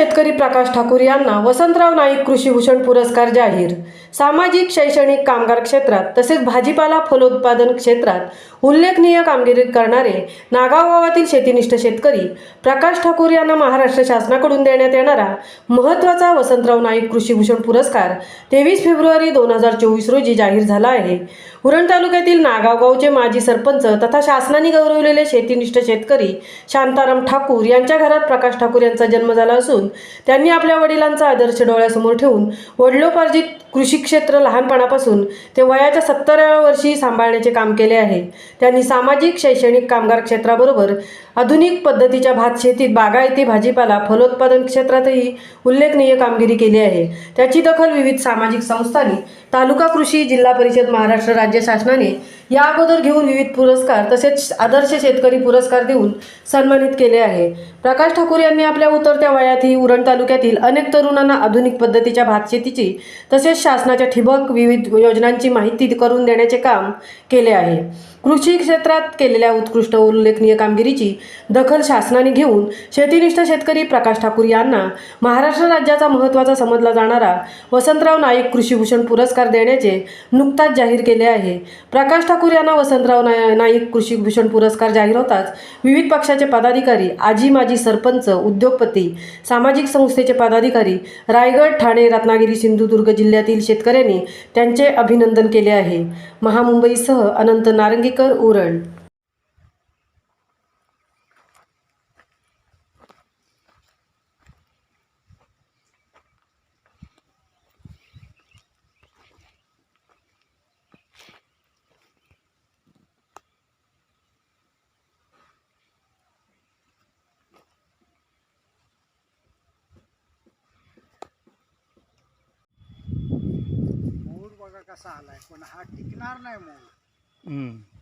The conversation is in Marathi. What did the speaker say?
शेतकरी प्रकाश ठाकूर यांना वसंतराव नाईक कृषीभूषण पुरस्कार जाहीर। सामाजिक शैक्षणिक कामगार क्षेत्रात तसेच भाजीपाला फलोत्पादन क्षेत्रात उल्लेखनीय कामगिरी करणारे नागाव गावातील शेतीनिष्ठ शेतकरी प्रकाश ठाकूर यांना महाराष्ट्र शासनाकडून देण्यात येणारा महत्त्वाचा वसंतराव नाईक कृषीभूषण पुरस्कार 23 फेब्रुवारी 2024 रोजी जाहीर झाला आहे। उरण तालुक्यातील नागाव गावचे माजी सरपंच तथा शासनाने गौरवलेले शेतीनिष्ठ शेतकरी शांताराम ठाकूर यांच्या घरात प्रकाश ठाकूर यांचा जन्म झाला असून त्यांनी आपल्या वडिलांचा आदर्श डोळ्यासमोर ठेवून वडिलोपार्जित कृषी क्षेत्र लहानपणापासून ते वयाच्या 70व्या वर्षी सांभाळण्याचे काम केले आहे। त्यांनी सामाजिक शैक्षणिक कामगार क्षेत्राबरोबर आधुनिक पद्धतीच्या भात शेतीत, बागायती, भाजीपाला, फलोत्पादन क्षेत्रातही उल्लेखनीय कामगिरी केली आहे। त्याची दखल विविध सामाजिक संस्थांनी, तालुका कृषी, जिल्हा परिषद, महाराष्ट्र राज्य शासनाने या अगोदर घेऊन विविध पुरस्कार तसेच आदर्श शेतकरी पुरस्कार देऊन सन्मानित केले आहे। प्रकाश ठाकूर यांनी आपल्या उतरत्या वयातही उरण तालुक्यातील अनेक तरुणांना आधुनिक पद्धतीच्या भात शेतीची तसेच शासनाच्या ठिबक विविध योजनांची माहिती करून देण्याचे काम केले आहे। कृषी क्षेत्रात केलेल्या उत्कृष्ट उल्लेखनीय कामगिरीची दखल शासनाने घेऊन शेतीनिष्ठ शेतकरी प्रकाश ठाकूर यांना महाराष्ट्र राज्याचा महत्त्वाचा समजला जाणारा वसंतराव नाईक कृषीभूषण पुरस्कार देण्याचे नुकताच जाहीर केले आहे। प्रकाश ठाकूर यांना वसंतराव नाईक कृषीभूषण पुरस्कार जाहीर होताच विविध पक्षाचे पदाधिकारी, आजी माजी सरपंच, उद्योगपती, सामाजिक संस्थेचे पदाधिकारी, रायगड, ठाणे, रत्नागिरी, सिंधुदुर्ग जिल्ह्यातील शेतकऱ्यांनी त्यांचे अभिनंदन केले आहे। महामुंबईसह अनंत नारंगी उरण। मूड बघा कसा आलाय, पण हा टिकणार नाही मूड।